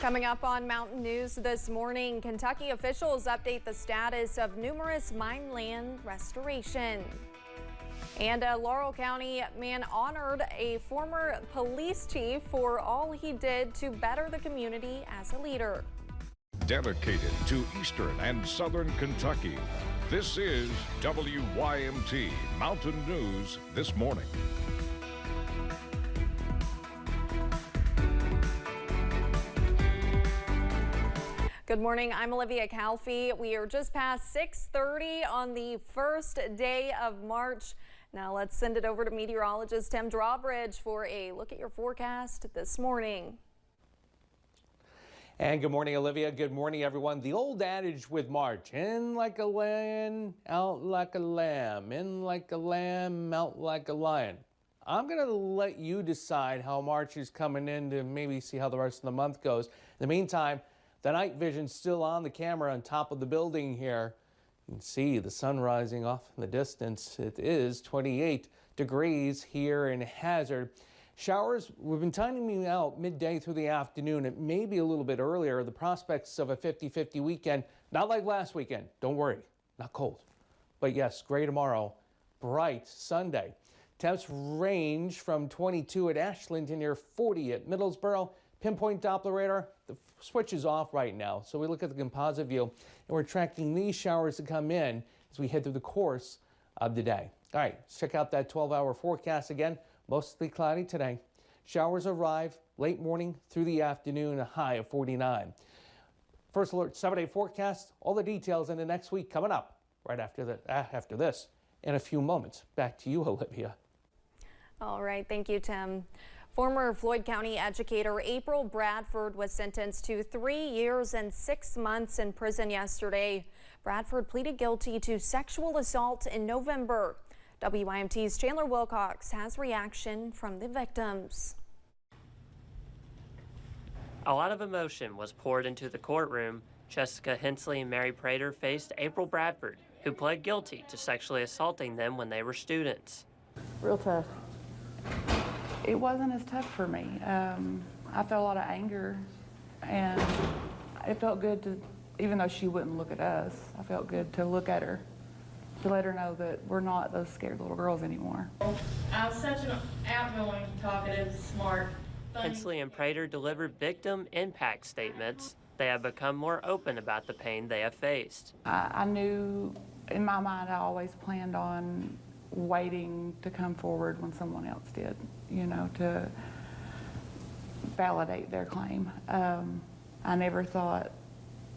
Coming up on Mountain News this morning, Kentucky officials update the status of numerous mine land restoration. And a Laurel County man honored a former police chief for all he did to better the community as a leader. Dedicated to Eastern and Southern Kentucky, this is WYMT Mountain News this morning. Good morning, I'm Olivia Calfee. We are just past 6:30 on the first day of March. Now let's send it over to meteorologist Tim Drawbridge for a look at your forecast this morning. And good morning, Olivia. Good morning, everyone. The old adage with March, in like a lion, out like a lamb, in like a lamb, out like a lion. I'm going to let you decide how March is coming in to maybe see how the rest of the month goes. In the meantime, the night vision's still on the camera on top of the building here. You can see the sun rising off in the distance. It is 28 degrees here in Hazard. Showers, we've been timing out midday through the afternoon. It may be a little bit earlier. The prospects of a 50-50 weekend, not like last weekend. Don't worry, not cold. But yes, gray tomorrow, bright Sunday. Temps range from 22 at Ashland to near 40 at Middlesboro. Pinpoint Doppler radar, the switch is off right now. So we look at the composite view and we're tracking these showers to come in as we head through the course of the day. All right, let's check out that 12-hour forecast again. Mostly cloudy today. Showers arrive late morning through the afternoon, a high of 49. First alert 7-day forecast. All the details in the next week coming up right after this in a few moments. Back to you, Olivia. All right, thank you, Tim. Former Floyd County educator April Bradford was sentenced to 3 years and 6 months in prison yesterday. Bradford pleaded guilty to sexual assault in November. WYMT's Chandler Wilcox has reaction from the victims. A lot of emotion was poured into the courtroom. Jessica Hensley and Mary Prater faced April Bradford, who pled guilty to sexually assaulting them when they were students. Real tough. It wasn't as tough for me. I felt a lot of anger, and it felt good to, even though she wouldn't look at us, I felt good to look at her, to let her know that we're not those scared little girls anymore. I'm such an outgoing, talkative, smart, funny. Hensley and Prater delivered victim impact statements. They have become more open about the pain they have faced. I knew, in my mind, I always planned on waiting to come forward when someone else did, you know, to validate their claim. I never thought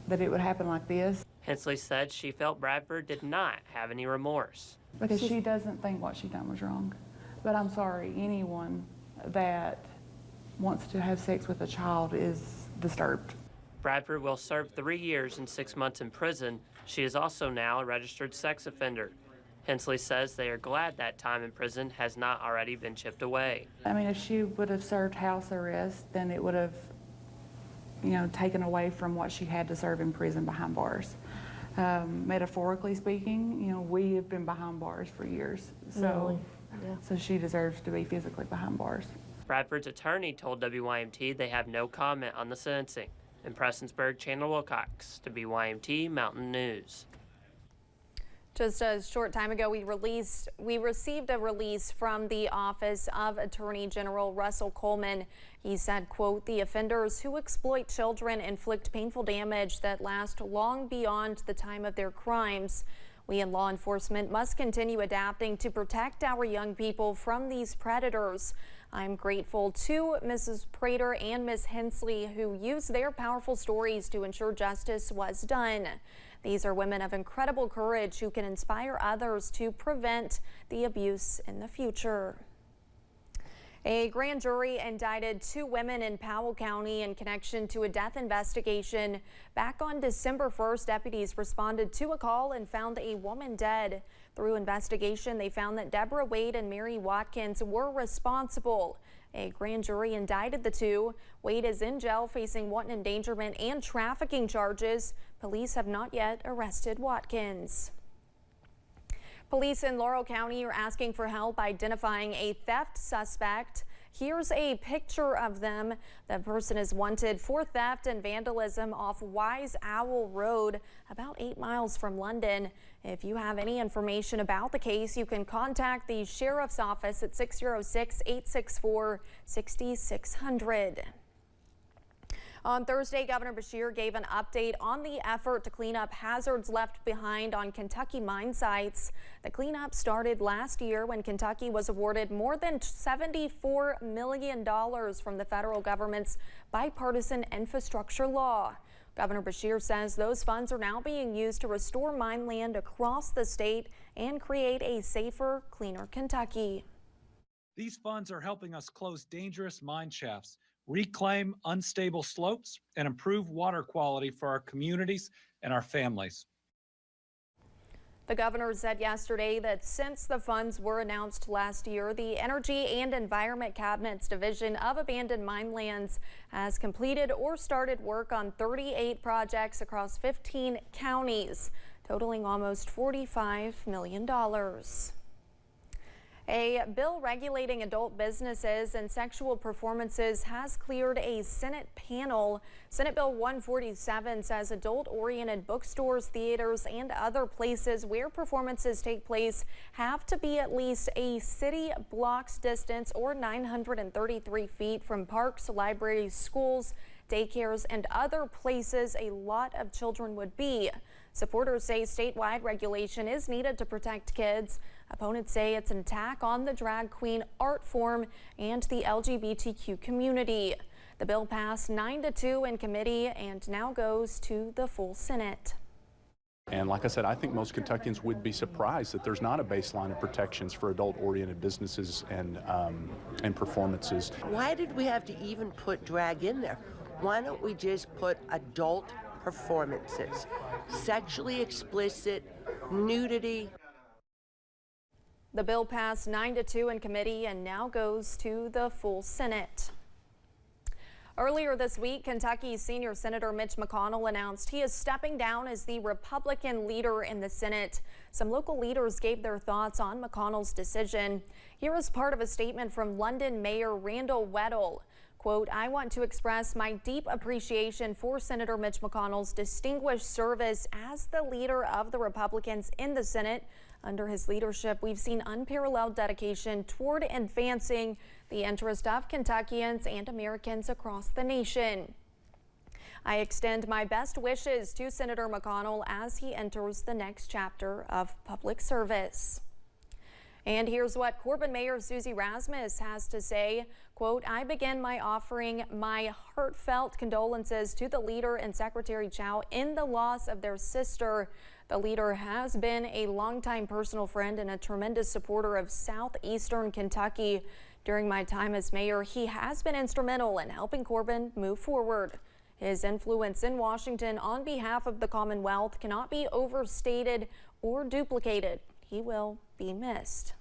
that it would happen like this. Hensley said she felt Bradford did not have any remorse. Because she doesn't think what she done was wrong. But I'm sorry, anyone that wants to have sex with a child is disturbed. Bradford will serve 3 years and 6 months in prison. She is also now a registered sex offender. Hensley says they are glad that time in prison has not already been chipped away. I mean, if she would have served house arrest, then it would have, you know, taken away from what she had to serve in prison behind bars. Metaphorically speaking, you know, we have been behind bars for years. So, so she deserves to be physically behind bars. Bradford's attorney told WYMT they have no comment on the sentencing. In Prestonsburg, Chandler Wilcox, WYMT Mountain News. Just a short time ago, we received a release from the Office of Attorney General Russell Coleman. He said, quote, "The offenders who exploit children inflict painful damage that lasts long beyond the time of their crimes. We in law enforcement must continue adapting to protect our young people from these predators. I'm grateful to Mrs. Prater and Ms. Hensley, who used their powerful stories to ensure justice was done. These are women of incredible courage who can inspire others to prevent the abuse in the future." A grand jury indicted 2 women in Powell County in connection to a death investigation. Back on December 1st, deputies responded to a call and found a woman dead. Through investigation, they found that Deborah Wade and Mary Watkins were responsible. A grand jury indicted the 2. Wade is in jail facing wanton endangerment and trafficking charges. Police have not yet arrested Watkins. Police in Laurel County are asking for help identifying a theft suspect. Here's a picture of them. The person is wanted for theft and vandalism off Wise Owl Road, about 8 miles from London. If you have any information about the case, you can contact the Sheriff's Office at 606-864-6600. On Thursday, Governor Beshear gave an update on the effort to clean up hazards left behind on Kentucky mine sites. The cleanup started last year when Kentucky was awarded more than $74 million from the federal government's bipartisan infrastructure law. Governor Beshear says those funds are now being used to restore mine land across the state and create a safer, cleaner Kentucky. These funds are helping us close dangerous mine shafts, reclaim unstable slopes, and improve water quality for our communities and our families. The governor said yesterday that since the funds were announced last year, the Energy and Environment Cabinet's Division of Abandoned Mine Lands has completed or started work on 38 projects across 15 counties, totaling almost $45 million. A bill regulating adult businesses and sexual performances has cleared a Senate panel. Senate Bill 147 says adult-oriented bookstores, theaters, and other places where performances take place have to be at least a city block's distance or 933 feet from parks, libraries, schools, daycares, and other places a lot of children would be. Supporters say statewide regulation is needed to protect kids. Opponents say it's an attack on the drag queen art form and the LGBTQ community. The bill passed 9-2 in committee and now goes to the full Senate. And like I said, I think most Kentuckians would be surprised that there's not a baseline of protections for adult-oriented businesses and performances. Why did we have to even put drag in there? Why don't we just put adult performances, sexually explicit, nudity? The bill passed 9-2 in committee and now goes to the full Senate. Earlier this week, Kentucky's senior Senator Mitch McConnell announced he is stepping down as the Republican leader in the Senate. Some local leaders gave their thoughts on McConnell's decision. Here is part of a statement from London Mayor Randall Weddle. Quote, "I want to express my deep appreciation for Senator Mitch McConnell's distinguished service as the leader of the Republicans in the Senate. Under his leadership, we've seen unparalleled dedication toward advancing the interest of Kentuckians and Americans across the nation. I extend my best wishes to Senator McConnell as he enters the next chapter of public service." And here's what Corbin Mayor Susie Rasmus has to say. Quote, "I begin by offering my heartfelt condolences to the leader and Secretary Chow in the loss of their sister. The leader has been a longtime personal friend and a tremendous supporter of southeastern Kentucky. During my time as mayor, he has been instrumental in helping Corbin move forward. His influence in Washington on behalf of the Commonwealth cannot be overstated or duplicated. He will be missed."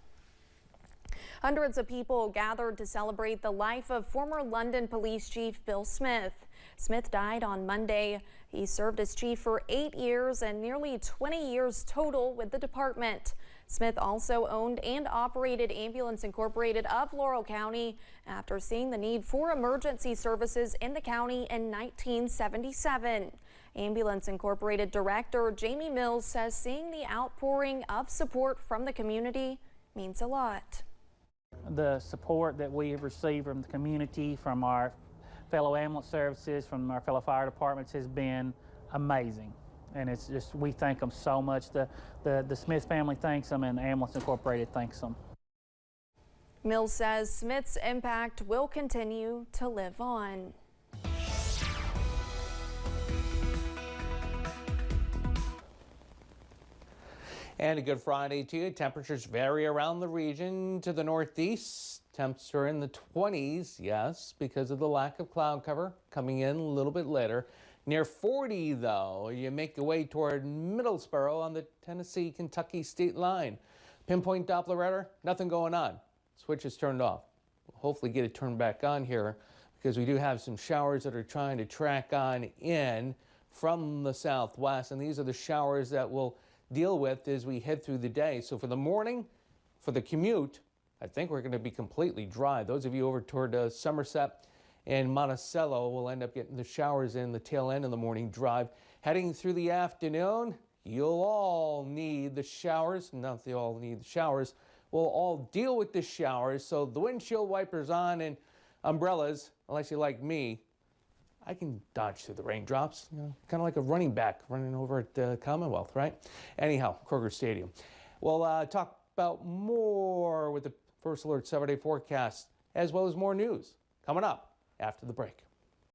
Hundreds of people gathered to celebrate the life of former London Police Chief Bill Smith. Smith died on Monday. He served as chief for 8 years and nearly 20 years total with the department. Smith also owned and operated Ambulance Incorporated of Laurel County after seeing the need for emergency services in the county in 1977. Ambulance Incorporated Director Jamie Mills says seeing the outpouring of support from the community means a lot. The support that we have received from the community, from our fellow ambulance services, from our fellow fire departments has been amazing. And it's just, we thank them so much. The Smith family thanks them and Ambulance Incorporated thanks them. Mills says Smith's impact will continue to live on. And a good Friday to you. Temperatures vary around the region. To the northeast, temps are in the 20s, yes, because of the lack of cloud cover coming in a little bit later. Near 40, though, you make your way toward Middlesboro on the Tennessee-Kentucky state line. Pinpoint Doppler radar, nothing going on. Switch is turned off. We'll hopefully get it turned back on here because we do have some showers that are trying to track on in from the southwest, and these are the showers that we'll deal with as we head through the day. So for the morning, for the commute, I think we're going to be completely dry. Those of you over toward Somerset and Monticello will end up getting the showers in the tail end of the morning drive. Heading through the afternoon, you'll all need the showers. Not they all need the showers. We'll all deal with the showers. So the windshield wipers on and umbrellas, unless you're like me, I can dodge through the raindrops, you know, kind of like a running back running over at Commonwealth, right? Anyhow, Kroger Stadium. We'll talk about more with the First Alert 7-day forecast, as well as more news coming up after the break.